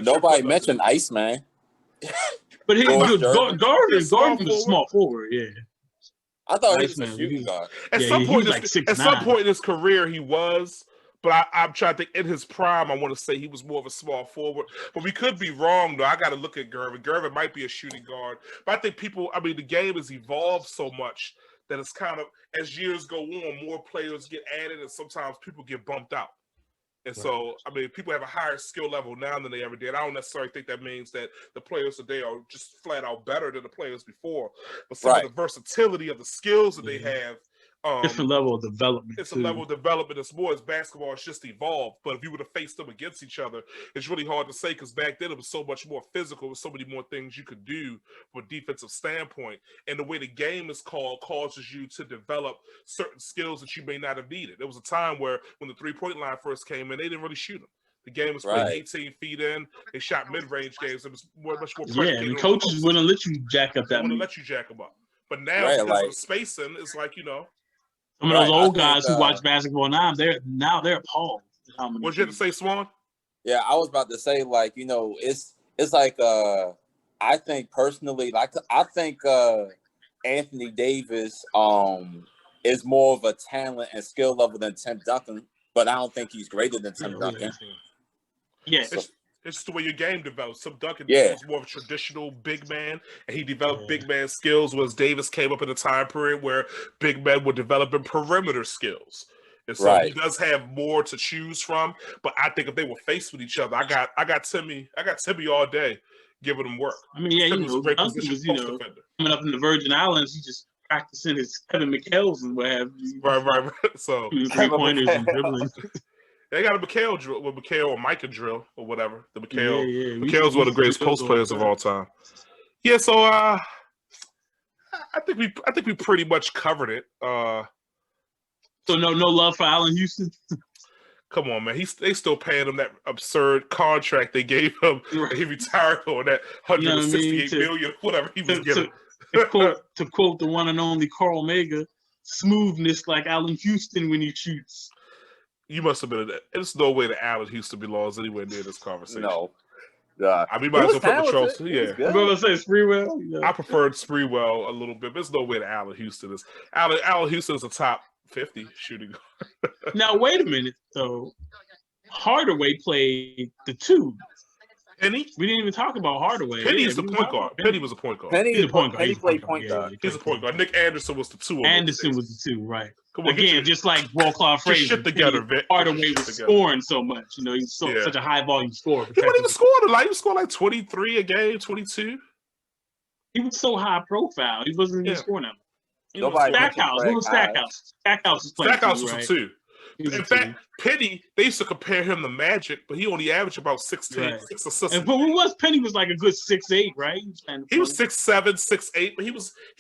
Nobody mentioned ICEMAN. But Gervin. Gervin was a small forward, yeah. I thought he was a shooting guard. At some point in his career, he was. But I'm trying to think, in his prime, I want to say he was more of a small forward. But we could be wrong, though. I got to look at Gervin. Gervin might be a shooting guard. But I think the game has evolved so much that it's kind of, as years go on, more players get added and sometimes people get bumped out. And so, people have a higher skill level now than they ever did. I don't necessarily think that means that the players today are just flat out better than the players before. But some of the versatility of the skills that they have. Different level of development. It's a level of development. It's more as basketball has just evolved. But if you were to face them against each other, it's really hard to say because back then it was so much more physical with so many more things you could do from a defensive standpoint. And the way the game is called causes you to develop certain skills that you may not have needed. There was a time where when the three-point line first came in, they didn't really shoot them. The game was played 18 feet in. They shot mid-range games. It was much more predicated. Yeah, the coaches wouldn't let you jack up that. They wouldn't let you jack them up. But now, because of the spacing, it's like, some of those old guys who watch basketball now, they're appalled. What you have to say, Swan? Yeah, I was about to say, it's like I think personally, Anthony Davis is more of a talent and skill level than Tim Duncan, but I don't think he's greater than Tim Duncan. Yeah. It's just the way your game develops. Tim Duncan was more of a traditional big man, and he developed big man skills, whereas Davis came up in a time period where big men were developing perimeter skills. And so he does have more to choose from. But I think if they were faced with each other, I got Timmy all day giving him work. Duncan was, coming up in the Virgin Islands, he just practicing his Kevin McHale's and what have you. Right. So 3-pointers and dribbling. They got a McHale drill, or Micah drill, or whatever. The McHale. McHale's one of the greatest post players of all time. Yeah, so I think we pretty much covered it. So no love for Allen Houston. Come on, man. They still paying him that absurd contract they gave him. Right. He retired on that $168 million, whatever he was getting. To quote the one and only Carl Mega, smoothness like Allen Houston when he shoots. You must have been. There's no way that Allen Houston belongs anywhere near this conversation. No. Might as well put the trophy. Yeah. I'm going to say Spreewell. Yeah. I preferred Spreewell a little bit, but there's no way that Allen Houston is. Allen Houston is a top 50 shooting guard. Now, wait a minute, though. Hardaway played the two. Penny? We didn't even talk about Hardaway. Penny's the point guard. Penny was a point guard. He's a point guard. He played point guard. He's a point guard. Nick Anderson was the two. Anderson was the two, right. Come on, again, just like Wall-Claw Frazier. Shit together, Vic. Hardaway was scoring so much. He's such a high-volume scorer. He wasn't even scoring a lot. He was scoring like 23 a game, 22. He was so high profile. He wasn't even scoring them. Stackhouse. Who was Stackhouse? Stackhouse was playing Stackhouse was a two. In fact, Penny, they used to compare him to Magic, but he only averaged about 6'10", 6 assists. But Penny was like a good 6'8", right? He was 6'7", 6'8", but he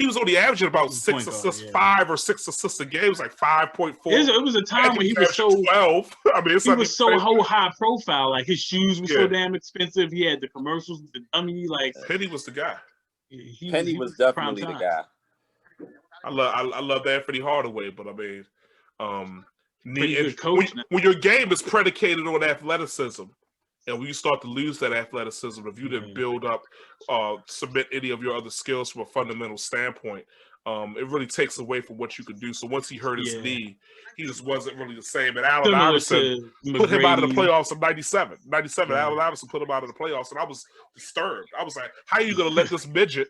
was only averaging about 6 assists, 5 or 6 assists a game. It was like 5.4. It was a time when he was so 12. He was so high profile. Like his shoes were so damn expensive. He had the commercials, the dummy. Like Penny was the guy. Penny was definitely the guy. I love Anthony Hardaway, but when your game is predicated on athleticism, and when you start to lose that athleticism, if you didn't build up, submit any of your other skills from a fundamental standpoint, it really takes away from what you could do. So once he hurt his knee, he just wasn't really the same. And Allen Iverson put him out of the playoffs in 97. 97, Allen Iverson put him out of the playoffs, and I was disturbed. I was like, how are you going to let this midget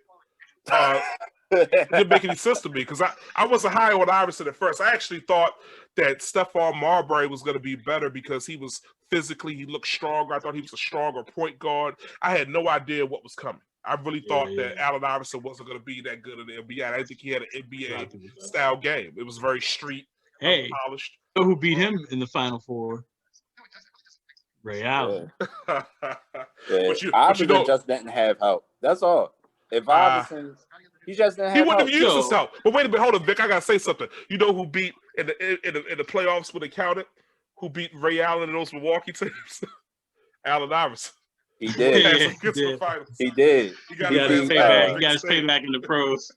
it didn't make any sense to me because I wasn't high on Iverson at first. I actually thought that Stephon Marbury was going to be better because he looked stronger. I thought he was a stronger point guard. I had no idea what was coming. I really thought that Allen Iverson wasn't going to be that good in the NBA. I didn't think he had an NBA style game. It was very street, polished. So who beat him in the Final Four? Ray Allen. Iverson just didn't have help. That's all. If Iverson, he just didn't have help. He wouldn't have used his help. But wait a minute, hold on, Vic. I gotta say something. You know who beat in the playoffs when they counted? Who beat Ray Allen in those Milwaukee teams? Allen Iverson. He did. He did. He got his payback in the pros.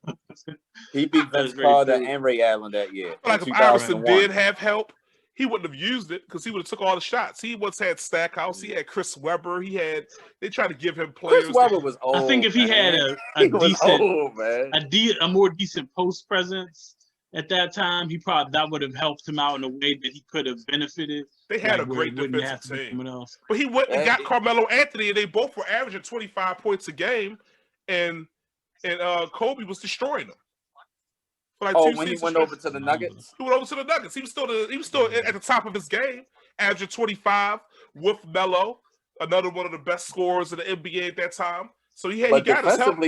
He beat Vince Carter and Ray Allen that year. Like if Iverson did have help, he wouldn't have used it because he would have took all the shots. He once had Stackhouse. He had Chris Webber. They tried to give him players. Chris Webber was old. I think if he had a more decent post presence at that time, that would have helped him out in a way that he could have benefited. They had a great defensive team, but he went and got Carmelo Anthony, and they both were averaging 25 points a game, and Kobe was destroying them. Like when he went over to the Nuggets? He went over to the Nuggets. He was still at the top of his game, averaging 25 with Melo, another one of the best scorers in the NBA at that time. So he got his help.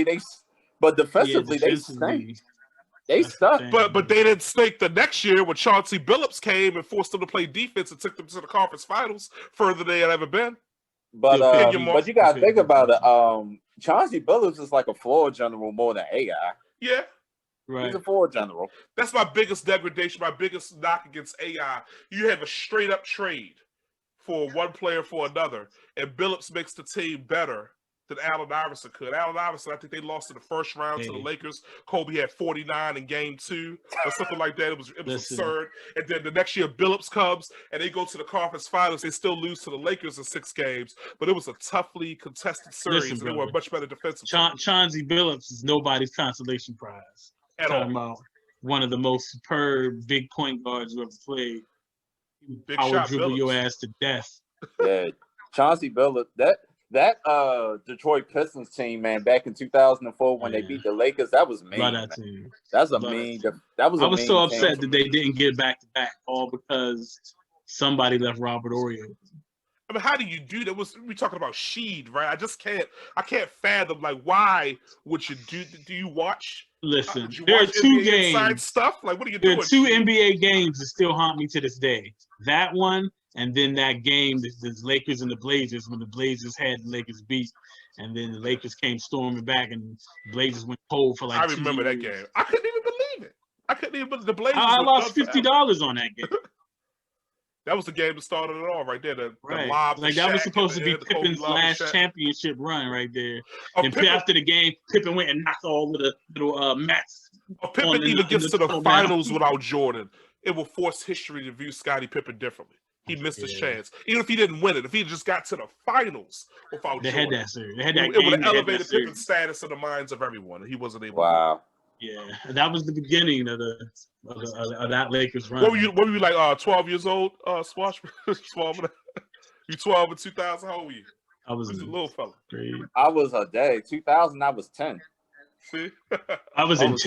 Defensively, they stink. They stuck. But they didn't stink the next year when Chauncey Billups came and forced them to play defense and took them to the conference finals further than they had ever been. But you gotta think about it. Chauncey Billups is like a floor general more than a guy. Yeah. Right. He's a floor general. That's my biggest degradation, my biggest knock against AI. You have a straight up trade for one player for another, and Billups makes the team better than Allen Iverson could. Allen Iverson, I think they lost in the first round to the Lakers. Kobe had 49 in game 2 or something like that. It was absurd. And then the next year, Billups comes and they go to the conference finals. They still lose to the Lakers in 6 games, but it was a toughly contested series, and they were a much better defensive team. Chauncey Billups is nobody's consolation prize. Talking about one of the most superb big point guards who ever played. Big power shot dribble Billups. your ass to death. Yeah, Chauncey Billups. That Detroit Pistons team, man, back in 2004 when they beat the Lakers, that was mean. That's a mean. That was. I was so upset that they didn't get back to back, all because somebody left Robert Ory. I mean, how do you do that? We talking about Sheed, right? I can't fathom, like, why would you do you watch? Listen, there are 2 games. Stuff? Like, what are you doing? There are 2 NBA games that still haunt me to this day. That one, and then that game, the Lakers and the Blazers, when the Blazers had the Lakers beat, and then the Lakers came storming back, and the Blazers went cold for like 2 years. I remember that game. I couldn't even believe it. I couldn't even believe the Blazers. I lost $50 on that game. That was the game that started it all right there. The lob like that was supposed to be Pippen's last championship run right there. And after the game, Pippen went and knocked all of the little mats. If Pippen even gets to the finals without Jordan, it will force history to view Scottie Pippen differently. He missed his chance. Even if he didn't win it, if he just got to the finals without Jordan. Had that series. They had that it would have elevated Pippen's status in the minds of everyone. He wasn't able to. Yeah, that was the beginning of that Lakers run. What were you like? 12 years old, Swash? You 12 in 2000? How old were you? I was a little fella. I was 2000. I was 10. See, I was in 10.